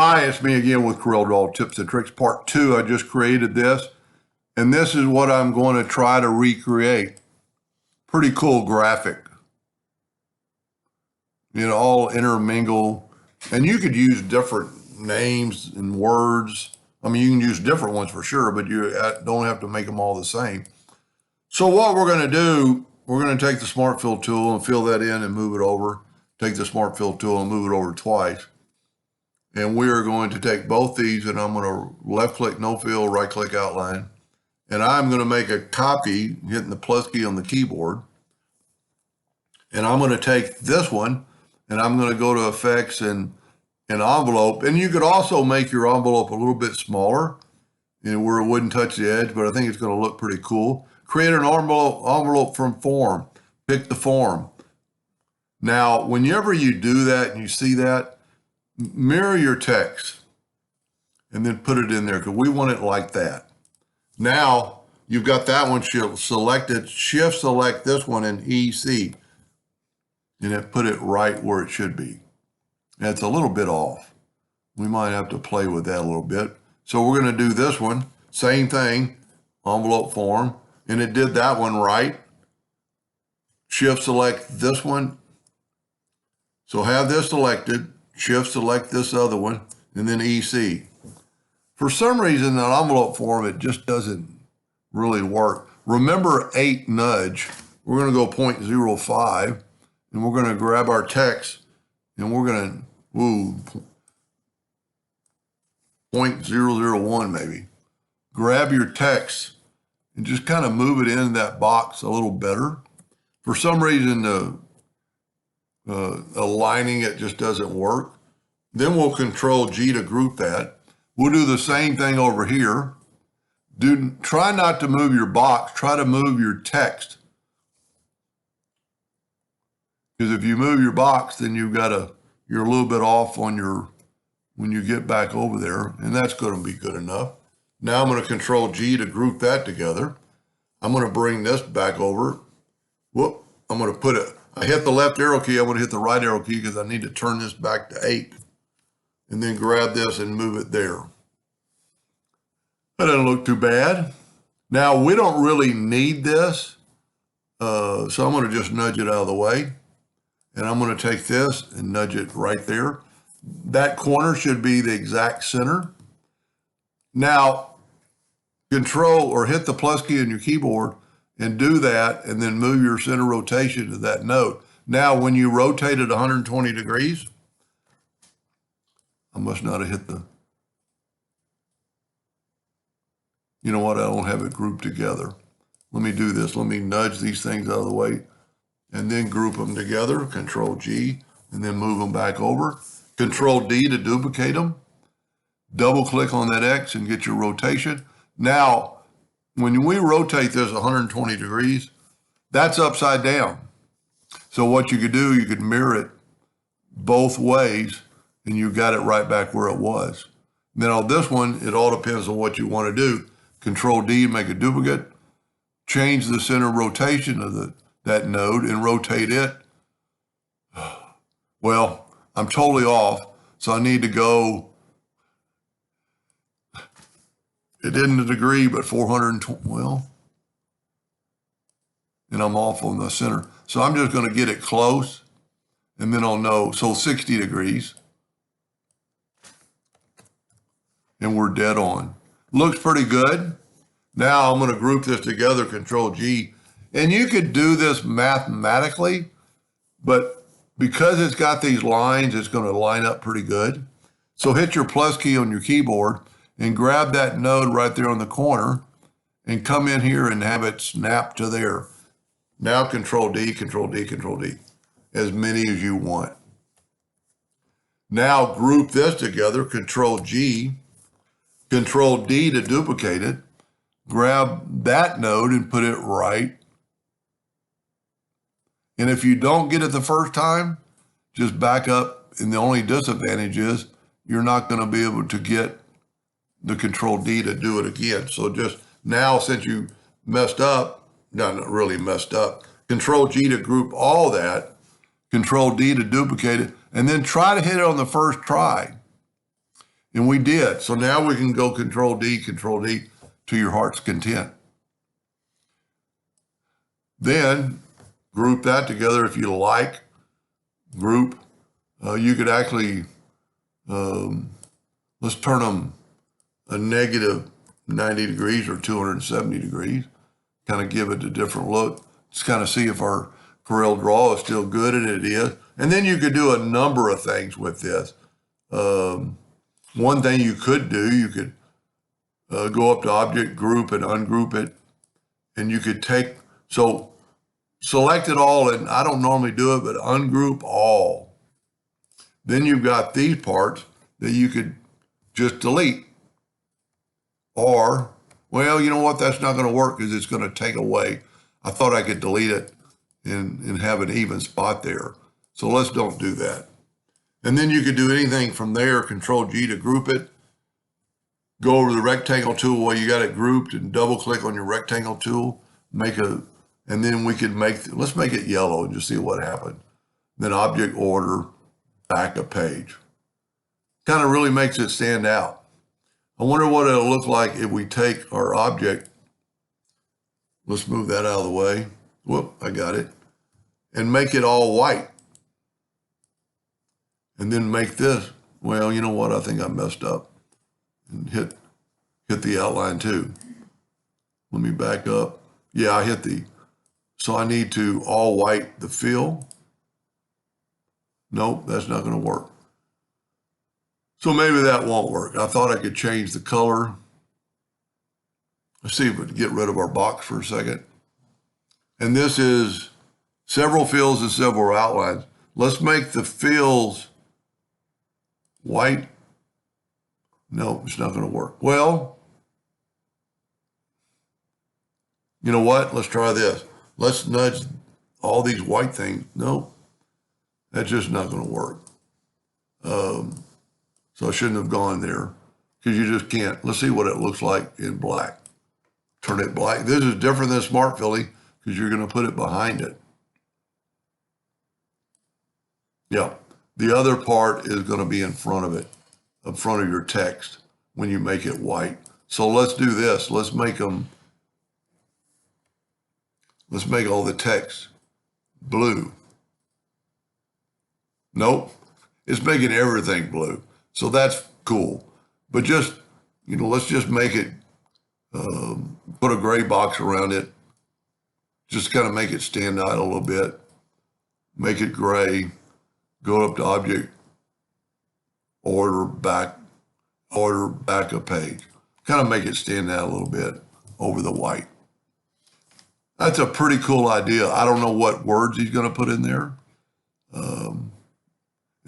Hi, it's me again with CorelDraw Tips and Tricks Part 2. I just created this, and this is what I'm going to try to recreate. Pretty cool graphic. All intermingle. And you could use different names and words. I mean, you can use different ones for sure, but you don't have to make them all the same. So what we're going to do, we're going to take the Smart Fill tool and fill that in and move it over. Take the Smart Fill tool and move it over twice. And we are going to take both these, and I'm going to left click no fill, right click outline. And I'm going to make a copy, hitting the plus key on the keyboard. And I'm going to take this one, and I'm going to go to effects and envelope. And you could also make your envelope a little bit smaller, where it wouldn't touch the edge, but I think it's going to look pretty cool. Create an envelope from form. Pick the form. Now, whenever you do that and you see that, mirror your text and then put it in there because we want it like that. Now you've got that one selected, shift select this one in EC and it put it right where it should be. And it's a little bit off. We might have to play with that a little bit. So we're going to do this one, same thing, envelope form, and it did that one right. Shift select this one. So have this selected. Shift select this other one, and then EC. For some reason, that envelope form, it just doesn't really work. Remember 8 nudge. We're going to go 0.05, and we're going to grab our text, and we're going to, 0.001 maybe. Grab your text and just kind of move it into that box a little better. For some reason, aligning it just doesn't work. Then we'll Control G to group that. We'll do the same thing over here. Try not to move your box, try to move your text. Because if you move your box, then you're a little bit off on when you get back over there, and that's going to be good enough. Now I'm going to Control G to group that together. I'm going to bring this back over. Whoop, I'm going to put it, I hit the left arrow key, I'm going to hit the right arrow key because I need to turn this back to 8. And then grab this and move it there. That doesn't look too bad. Now, we don't really need this, so I'm going to just nudge it out of the way. And I'm going to take this and nudge it right there. That corner should be the exact center. Now, Control or hit the plus key on your keyboard and do that, and then move your center rotation to that node. Now, when you rotate it 120 degrees, I must not have hit you know what, I don't have it grouped together. Let me do this. Let me nudge these things out of the way and then group them together, Control G, and then move them back over. Control D to duplicate them. Double click on that X and get your rotation. Now, when we rotate this 120 degrees, that's upside down. So what you could do, you could mirror it both ways and you got it right back where it was. Then on this one, it all depends on what you want to do. Control D, make a duplicate, change the center rotation of that node and rotate it. Well, I'm totally off, so I need to go, it isn't a degree, but 420, well, and I'm off on the center. So I'm just going to get it close, and then I'll know, so 60 degrees. And we're dead on. Looks pretty good. Now I'm going to group this together, Control G. And you could do this mathematically, but because it's got these lines, it's going to line up pretty good. So hit your plus key on your keyboard and grab that node right there on the corner and come in here and have it snap to there. Now Control D, Control D, Control D, as many as you want. Now group this together, Control G, Control D to duplicate it, grab that node and put it right. And if you don't get it the first time, just back up. And the only disadvantage is you're not going to be able to get the Control D to do it again. So just now, since you messed up, not really messed up, Control G to group all that, Control D to duplicate it, and then try to hit it on the first try. And we did. So now we can go Control D to your heart's content. Then group that together if you like. Group. You could actually, let's turn them a negative 90 degrees or 270 degrees. Kind of give it a different look. Just kind of see if our CorelDraw is still good, and it is. And then you could do a number of things with this. One thing you could do, you could go up to Object, Group, and ungroup it. And you could select it all, and I don't normally do it, but ungroup all. Then you've got these parts that you could just delete. Or, well, you know what? That's not going to work because it's going to take away. I thought I could delete it and have an even spot there. So let's don't do that. And then you could do anything from there, Control G to group it. Go over to the rectangle tool while you got it grouped and double click on your rectangle tool. And then we could let's make it yellow and just see what happened. Then Object, Order, back a page. Kind of really makes it stand out. I wonder what it'll look like if we take our object. Let's move that out of the way. Whoop, I got it. And make it all white. And then make this, well, you know what? I think I messed up. And hit the outline too. Let me back up. Yeah, I hit so I need to all white the fill. Nope, that's not going to work. So maybe that won't work. I thought I could change the color. Let's see if we can get rid of our box for a second. And this is several fills and several outlines. Let's make the fills white. No, it's not going to work. Well, you know what? Let's try this. Let's nudge all these white things. Nope, that's just not going to work. So I shouldn't have gone there because you just can't. Let's see what it looks like in black. Turn it black. This is different than Smart Filly because you're going to put it behind it. Yeah, the other part is going to be in front of it, in front of your text when you make it white. So let's do this. Let's make all the text blue. Nope, it's making everything blue. So that's cool. But just, let's just make it, put a gray box around it. Just kind of make it stand out a little bit. Make it gray. Go up to Object, Order back a page. Kind of make it stand out a little bit over the white. That's a pretty cool idea. I don't know what words he's going to put in there. And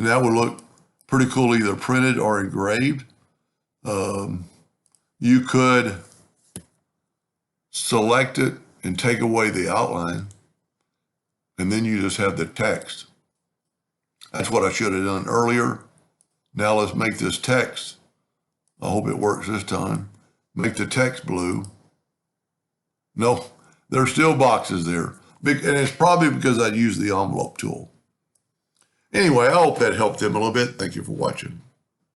that would look pretty cool either printed or engraved. You could select it and take away the outline, and then you just have the text. That's what I should have done earlier. Now let's make this text. I hope it works this time. Make the text blue. No, there's still boxes there. And it's probably because I used the envelope tool. Anyway, I hope that helped them a little bit. Thank you for watching.